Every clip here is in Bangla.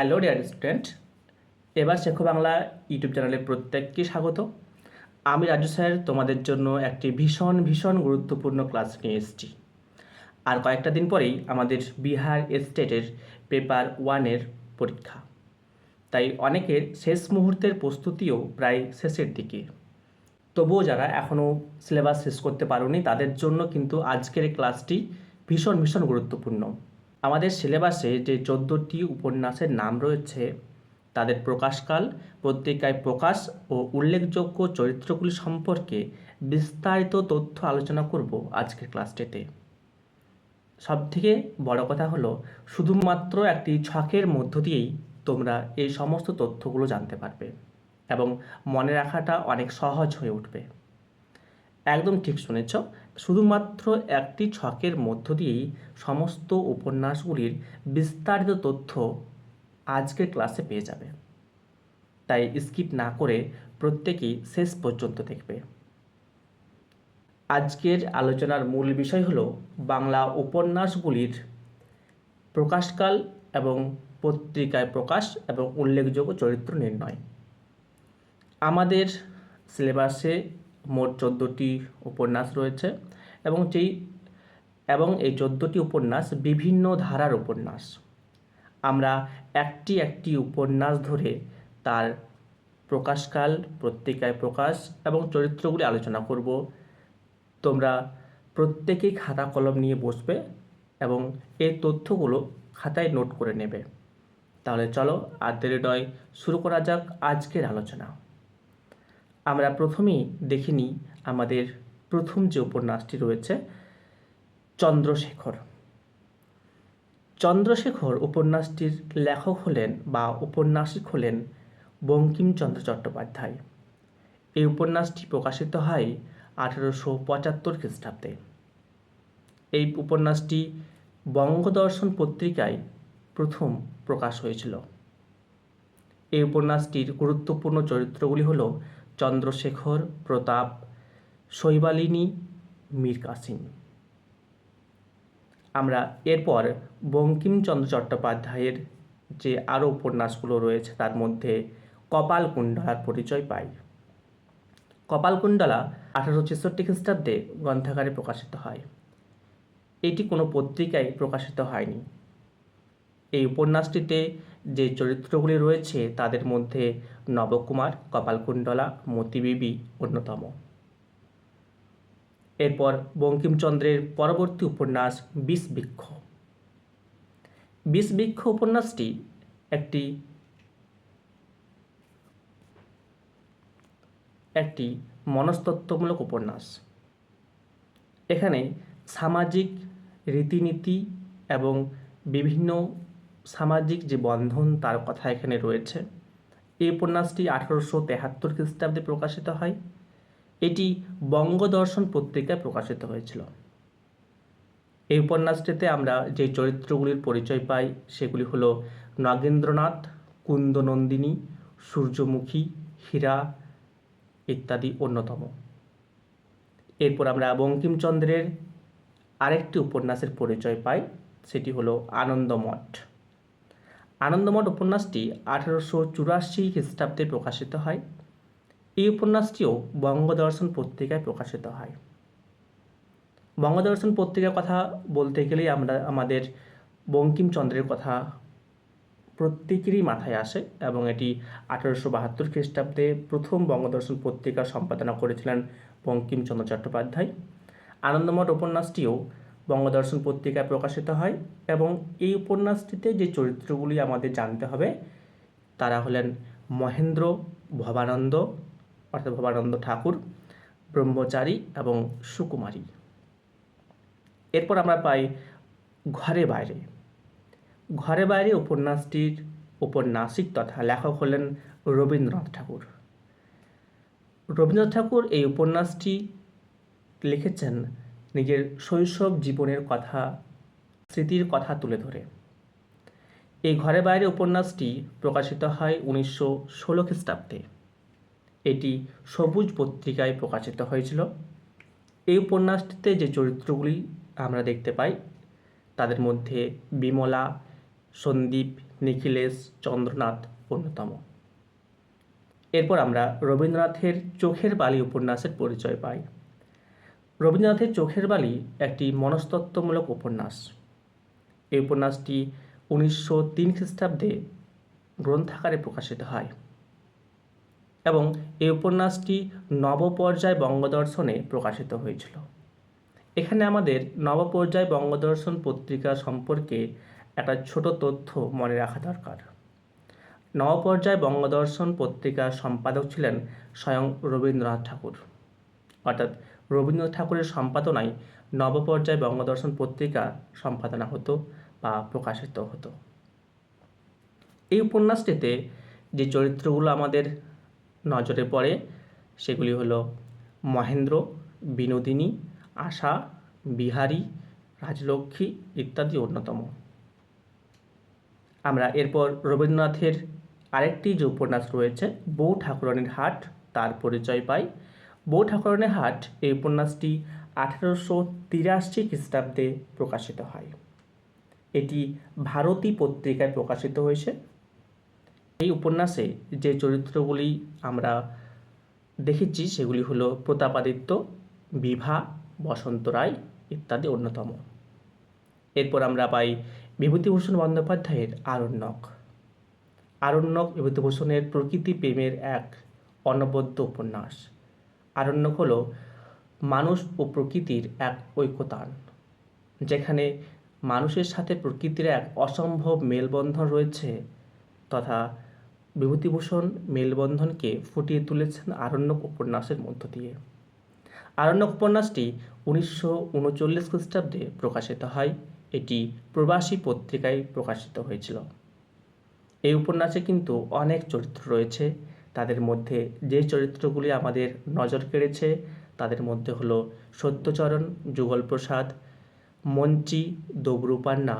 হ্যালো ডিয়ার স্টুডেন্ট, এবার শেখো বাংলা ইউটিউব চ্যানেলে প্রত্যেককে স্বাগত। আমি রাজু স্যার তোমাদের জন্য একটি ভীষণ ভীষণ গুরুত্বপূর্ণ ক্লাস নিয়ে এসেছি। আর কয়েকটা দিন পরেই আমাদের বিহার স্টেটের পেপার 1-এর পরীক্ষা, তাই অনেকের শেষ মুহূর্তের প্রস্তুতিও প্রায় শেষের দিকে। তবুও যারা এখনও সিলেবাস শেষ করতে পারোনি তাদের জন্য কিন্তু আজকের এই ক্লাসটি ভীষণ ভীষণ গুরুত্বপূর্ণ। আমাদের সিলেবাসে যে 14টি উপন্যাসের নাম রয়েছে তাদের প্রকাশকাল, পত্রিকায় প্রকাশ ও উল্লেখযোগ্য চরিত্রগুলি সম্পর্কে বিস্তারিত তথ্য আলোচনা করব আজকের ক্লাসটিতে। সবথেকে বড় কথা হলো শুধুমাত্র একটি ছকের মধ্য দিয়েই তোমরা এই সমস্ত তথ্যগুলো জানতে পারবে এবং মনে রাখাটা অনেক সহজ হয়ে উঠবে। একদম ঠিক শুনেছ, শুধুমাত্র একটি ছকের মধ্য দিয়েই সমস্ত উপন্যাসগুলির বিস্তারিত তথ্য আজকের ক্লাসে পেয়ে যাবে। তাই স্কিপ না করে প্রত্যেকেই শেষ পর্যন্ত দেখবে। আজকের আলোচনার মূল বিষয় হলো বাংলা উপন্যাসগুলির প্রকাশকাল এবং পত্রিকায় প্রকাশ এবং উল্লেখযোগ্য চরিত্র নির্ণয়। আমাদের সিলেবাসে মোট 14টি উপন্যাস রয়েছে এবং এই 14টি উপন্যাস বিভিন্ন ধারার উপন্যাস। আমরা একটি একটি উপন্যাস ধরে তার প্রকাশকাল, পত্রিকায় প্রকাশ এবং চরিত্রগুলি আলোচনা করব। তোমরা প্রত্যেকেই খাতা কলম নিয়ে বসবে এবং এই তথ্যগুলো খাতায় নোট করে নেবে। তাহলে চলো আর দেরি নয়, শুরু করা যাক আজকের আলোচনা। আমরা প্রথমেই দেখে নিই আমাদের প্রথম যে উপন্যাসটি রয়েছে, চন্দ্রশেখর। চন্দ্রশেখর উপন্যাসটির লেখক হলেন বা উপন্যাসিক হলেন বঙ্কিমচন্দ্র চট্টোপাধ্যায়। এই উপন্যাসটি প্রকাশিত হয় 1875 খ্রিস্টাব্দে। এই উপন্যাসটি বঙ্গদর্শন পত্রিকায় প্রথম প্রকাশ হয়েছিল। এই উপন্যাসটির গুরুত্বপূর্ণ চরিত্রগুলি হল চন্দ্রশেখর, প্রতাপ, শৈবালিনী, মীর কাসিম। আমরা এরপর বঙ্কিমচন্দ্র চট্টোপাধ্যায়ের যে আরও উপন্যাসগুলো রয়েছে তার মধ্যে কপালকুণ্ডলার পরিচয় পাই। কপালকুণ্ডলা 1866 খ্রিস্টাব্দে গ্রন্থাগারে প্রকাশিত হয়। এটি কোনো পত্রিকায় প্রকাশিত হয়নি। এই উপন্যাসটিতে যে চরিত্রগুলি রয়েছে তাদের মধ্যে নবকুমার, কপালকুণ্ডলা, মতিবিবি অন্যতম। এরপর বঙ্কিমচন্দ্রের পরবর্তী উপন্যাস বিষবৃক্ষ। বিষবৃক্ষ উপন্যাসটি একটি মনস্তত্ত্বমূলক উপন্যাস। এখানে সামাজিক রীতিনীতি এবং বিভিন্ন সামাজিক যে বন্ধন তার কথা এখানে রয়েছে। এই উপন্যাসটি 1873 খ্রিস্টাব্দে প্রকাশিত হয়। এটি বঙ্গদর্শন পত্রিকায় প্রকাশিত হয়েছিল। এই উপন্যাসটিতে আমরা যে চরিত্রগুলির পরিচয় পাই সেগুলি হলো নগেন্দ্রনাথ, কুন্দনন্দিনী, সূর্যমুখী, হীরা ইত্যাদি অন্যতম। এরপর আমরা বঙ্কিমচন্দ্রের আরেকটি উপন্যাসের পরিচয় পাই, সেটি হলো আনন্দমঠ। আনন্দমঠ উপন্যাসটি 1884 খ্রিস্টাব্দে প্রকাশিত হয়। এই উপন্যাসটিও বঙ্গদর্শন পত্রিকায় প্রকাশিত হয়। বঙ্গদর্শন পত্রিকার কথা বলতে গেলেই আমরা আমাদের বঙ্কিমচন্দ্রের কথা প্রত্যেকেরই মাথায় আসে এবং এটি 1872 খ্রিস্টাব্দে প্রথম বঙ্গদর্শন পত্রিকা সম্পাদনা করেছিলেন বঙ্কিমচন্দ্র চট্টোপাধ্যায়। আনন্দমঠ উপন্যাসটিও বঙ্গদর্শন পত্রিকায় প্রকাশিত হয় এবং এই উপন্যাসটিতে যে চরিত্রগুলি আমাদের জানতে হবে তারা হলেন মহেন্দ্র, ভবানন্দ অর্থাৎ ভবানন্দ ঠাকুর, ব্রহ্মচারী এবং সুকুমারী। এরপর আমরা পাই ঘরে বাইরে। ঘরে বাইরে উপন্যাসটির উপন্যাসিক তথা লেখক হলেন রবীন্দ্রনাথ ঠাকুর। রবীন্দ্রনাথ ঠাকুর এই উপন্যাসটি লিখেছেন নিজের শৈশব জীবনের কথা, স্মৃতির কথা তুলে ধরে। এই ঘরে বাইরে উপন্যাসটি প্রকাশিত হয় 1916 খ্রিস্টাব্দে। এটি সবুজ পত্রিকায় প্রকাশিত হয়েছিল। এই উপন্যাসটিতে যে চরিত্রগুলি আমরা দেখতে পাই তাদের মধ্যে বিমলা, সন্দীপ, নিখিলেশ চন্দ্রনাথ অন্যতম। এরপর আমরা রবীন্দ্রনাথের চোখের বালি উপন্যাসের পরিচয় পাই। রবীন্দ্রনাথের চোখের বালি একটি মনস্তত্ত্বমূলক উপন্যাস। এই উপন্যাসটি 1903 খ্রিস্টাব্দে গ্রন্থাকারে প্রকাশিত হয় এবং এই উপন্যাসটি নবপর্যায় বঙ্গদর্শনে প্রকাশিত হয়েছিল। এখানে আমাদের নবপর্যায় বঙ্গদর্শন পত্রিকা সম্পর্কে একটা ছোট তথ্য মনে রাখা দরকার। নবপর্যায় বঙ্গদর্শন পত্রিকার সম্পাদক ছিলেন স্বয়ং রবীন্দ্রনাথ ঠাকুর, অর্থাৎ রবীন্দ্রনাথ ঠাকুরের সম্পাদনায় নবপর্যায় বঙ্গদর্শন পত্রিকা সম্পাদনা হতো বা প্রকাশিত হতো। এই উপন্যাসটিতে যে চরিত্রগুলো আমাদের নজরে পড়ে সেগুলি হলো মহেন্দ্র, বিনোদিনী, আশা, বিহারী, রাজলক্ষ্মী ইত্যাদি অন্যতম। আমরা এরপর রবীন্দ্রনাথের আরেকটি যে উপন্যাস রয়েছে বউ ঠাকুরানীর হাট তার পরিচয় পাই। বউ ঠাকুরানীর হাট এই উপন্যাসটি 1883 খ্রিস্টাব্দে প্রকাশিত হয়। এটি ভারতী পত্রিকায় প্রকাশিত হয়েছে। এই উপন্যাসে যে চরিত্রগুলি আমরা দেখেছি সেগুলি হলো প্রতাপাদিত্য, বিভা, বসন্ত রায় ইত্যাদি অন্যতম। এরপর আমরা পাই বিভূতিভূষণ বন্দ্যোপাধ্যায়ের আরণ্যক। আরণ্যক বিভূতিভূষণের প্রকৃতি প্রেমের এক অনবদ্য উপন্যাস। আরণ্যক হল মানুষ ও প্রকৃতির এক ঐক্যতান, যেখানে মানুষের সাথে প্রকৃতির এক অসম্ভব মেলবন্ধন রয়েছে, তথা বিভূতিভূষণ মেলবন্ধনকে ফুটিয়ে তুলেছেন আরণ্যক উপন্যাসের মধ্য দিয়ে। আরণ্যক উপন্যাসটি 1939 খ্রিস্টাব্দে প্রকাশিত হয়। এটি প্রবাসী পত্রিকায় প্রকাশিত হয়েছিল। এই উপন্যাসে কিন্তু অনেক চরিত্র রয়েছে। তাদের মধ্যে যে চরিত্রগুলি আমাদের নজর কেড়েছে তাদের মধ্যে হলো সত্যচরণ, যুগলপ্রসাদ, মঞ্চি, দবরুপান্না,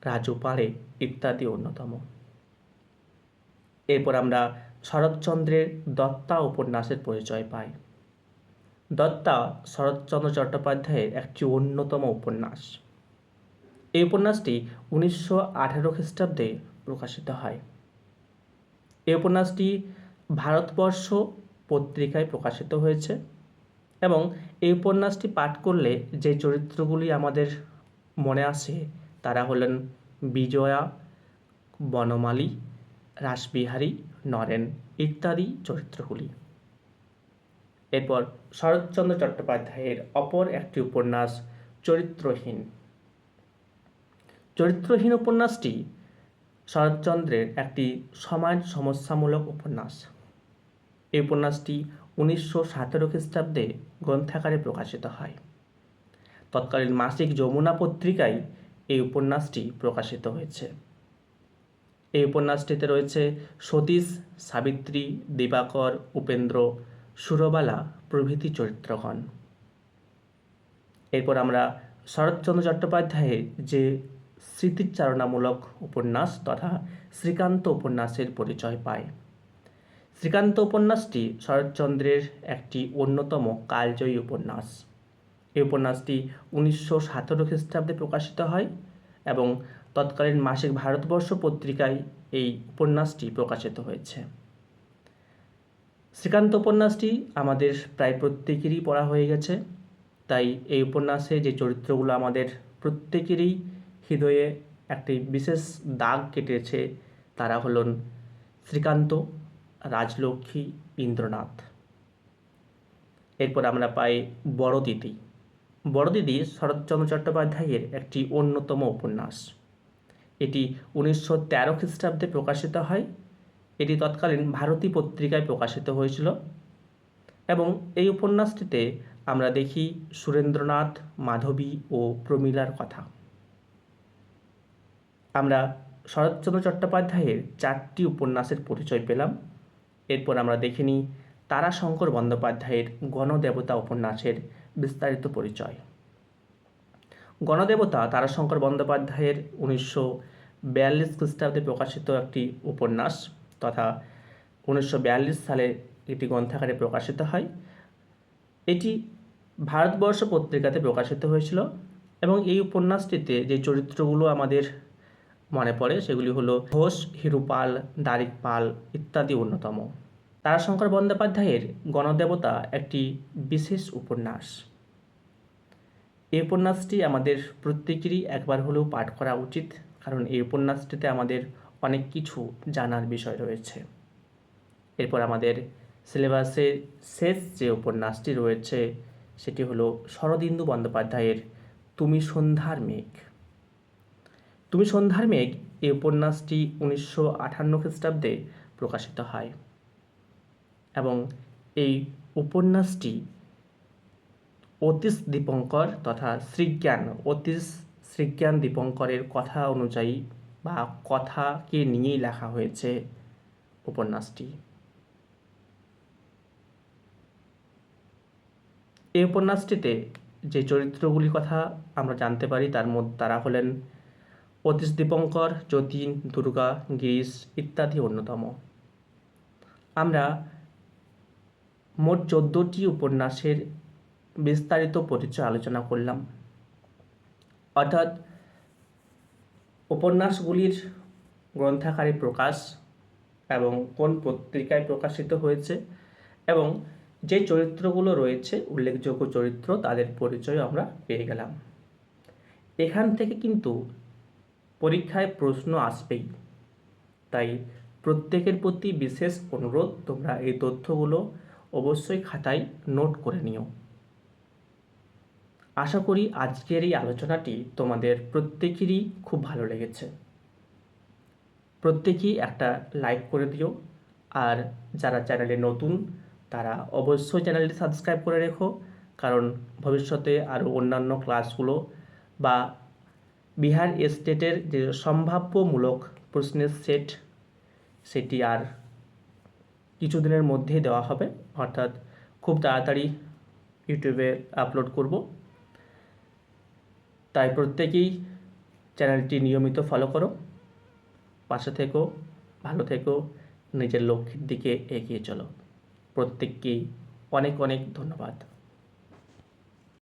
রাজু পাড়ে ইত্যাদি অন্যতম। এরপর আমরা শরৎচন্দ্রের দত্তা উপন্যাসের পরিচয় পাই। দত্তা শরৎচন্দ্র চট্টোপাধ্যায়ের একটি অন্যতম উপন্যাস। এই উপন্যাসটি 1918 খ্রিস্টাব্দে প্রকাশিত হয়। এই উপন্যাসটি ভারতবর্ষ পত্রিকায় প্রকাশিত হয়েছে এবং এই উপন্যাসটি পাঠ করলে যে চরিত্রগুলি আমাদের মনে আসে তারা হলেন বিজয়া, বনমালী, রাসবিহারী, নরেন ইত্যাদি চরিত্রগুলি। এরপর শরৎচন্দ্র চট্টোপাধ্যায়ের অপর একটি উপন্যাস চরিত্রহীন। চরিত্রহীন উপন্যাসটি শরৎচন্দ্রের একটি সমাজ সমস্যামূলক উপন্যাস। এই উপন্যাসটি 1917 খ্রিস্টাব্দে গ্রন্থাকারে প্রকাশিত হয়। তৎকালীন মাসিক যমুনা পত্রিকায় এই উপন্যাসটি প্রকাশিত হয়েছে। এই উপন্যাসটিতে রয়েছে সতীশ, সাবিত্রী, দিবাকর, উপেন্দ্র, সুরবালা প্রভৃতি চরিত্রগণ। এরপর আমরা শরৎচন্দ্র চট্টোপাধ্যায়ের যে স্মৃতিচারণামূলক উপন্যাস তথা শ্রীকান্ত উপন্যাসের পরিচয় পাই। শ্রীকান্ত উপন্যাসটি শরৎচন্দ্রের একটি অন্যতম কালজয়ী উপন্যাস। এই উপন্যাসটি 1917 খ্রিস্টাব্দে প্রকাশিত হয় এবং তৎকালীন মাসিক ভারতবর্ষ পত্রিকায় এই উপন্যাসটি প্রকাশিত হয়েছে। শ্রীকান্ত উপন্যাসটি আমাদের প্রায় প্রত্যেকেরই পড়া হয়ে গেছে, তাই এই উপন্যাসে যে চরিত্রগুলো আমাদের প্রত্যেকেরই হৃদয়ে একটি বিশেষ দাগ কেটেছে তারা হলেন শ্রীকান্ত, রাজলক্ষ্মী, ইন্দ্রনাথ। এরপর আমরা পাই বড় দিদি। বড় দিদি শরৎচন্দ্র চট্টোপাধ্যায়ের একটি অন্যতম উপন্যাস। এটি 1913 খ্রিস্টাব্দে প্রকাশিত হয়। এটি তৎকালীন ভারতী পত্রিকায় প্রকাশিত হয়েছিল এবং এই উপন্যাসটিতে আমরা দেখি সুরেন্দ্রনাথ, মাধবী ও প্রমীলার কথা। আমরা শরৎচন্দ্র চট্টোপাধ্যায়ের 4টি উপন্যাসের পরিচয় পেলাম। এরপর আমরা দেখে নিই তারাশঙ্কর বন্দ্যোপাধ্যায়ের গণদেবতা উপন্যাসের বিস্তারিত পরিচয়। গণদেবতা তারাশঙ্কর বন্দ্যোপাধ্যায়ের 1942 খ্রিস্টাব্দে প্রকাশিত একটি উপন্যাস তথা 1942 সালে এটি গ্রন্থাকারে প্রকাশিত হয়। এটি ভারতবর্ষ পত্রিকাতে প্রকাশিত হয়েছিল এবং এই উপন্যাসটিতে যে চরিত্রগুলো আমাদের মনে পড়ে সেগুলি হলো ঘোষ, হিরুপাল, দারিক পাল ইত্যাদি অন্যতম। তারাশঙ্কর বন্দ্যোপাধ্যায়ের গণদেবতা একটি বিশেষ উপন্যাস। এই উপন্যাসটি আমাদের প্রত্যেকেরই একবার হলেও পাঠ করা উচিত, কারণ এই উপন্যাসটিতে আমাদের অনেক কিছু জানার বিষয় রয়েছে। এরপর আমাদের সিলেবাসের শেষ যে উপন্যাসটি রয়েছে সেটি হলো শরদিন্দু বন্দ্যোপাধ্যায়ের তুমি সন্ধ্যার মেঘ। তুমি সন্ধ্যার মেঘ এই উপন্যাসটি 1958 খ্রিস্টাব্দে প্রকাশিত হয় এবং এই উপন্যাসটি অতীশ দীপঙ্কর তথা অতীশ শ্রীজ্ঞান দীপঙ্করের কথা অনুযায়ী বা কথাকে নিয়েই লেখা হয়েছে উপন্যাসটি। এই উপন্যাসটিতে যে চরিত্রগুলির কথা আমরা জানতে পারি তারা হলেন অতীশ দীপঙ্কর, যতীন, দুর্গা, গিরিশ ইত্যাদি অন্যতম। আমরা মোট 14টি উপন্যাসের বিস্তারিত পরিচয় আলোচনা করলাম, অর্থাৎ উপন্যাসগুলির গ্রন্থাকারে প্রকাশ এবং কোন পত্রিকায় প্রকাশিত হয়েছে এবং যে চরিত্রগুলো রয়েছে উল্লেখযোগ্য চরিত্র তাদের পরিচয় আমরা পেয়ে গেলাম। এখান থেকে কিন্তু পরীক্ষায় প্রশ্ন আসবেই, তাই প্রত্যেকের প্রতি বিশেষ অনুরোধ তোমরা এই তথ্যগুলো অবশ্যই খাতায় নোট করে নিও। আশা করি আজকের এই আলোচনাটি তোমাদের প্রত্যেকেরই খুব ভালো লেগেছে। প্রত্যেকেই একটা লাইক করে দিও, আর যারা চ্যানেলে নতুন তারা অবশ্যই চ্যানেলটি সাবস্ক্রাইব করে রেখো, কারণ ভবিষ্যতে আরও অন্যান্য ক্লাসগুলো বা বিহার স্টেটের যে সম্ভাব্যমূলক প্রশ্নের সেট সেটি আর কিছুদিনের মধ্যেই দেওয়া হবে, অর্থাৎ খুব তাড়াতাড়ি ইউটিউবে আপলোড করব। তাই প্রত্যেকেই চ্যানেলটি নিয়মিত ফলো করো, পাশে থেকো, ভালো থেকো, নিজের লক্ষ্যের দিকে এগিয়ে চলো। প্রত্যেককেই অনেক অনেক ধন্যবাদ।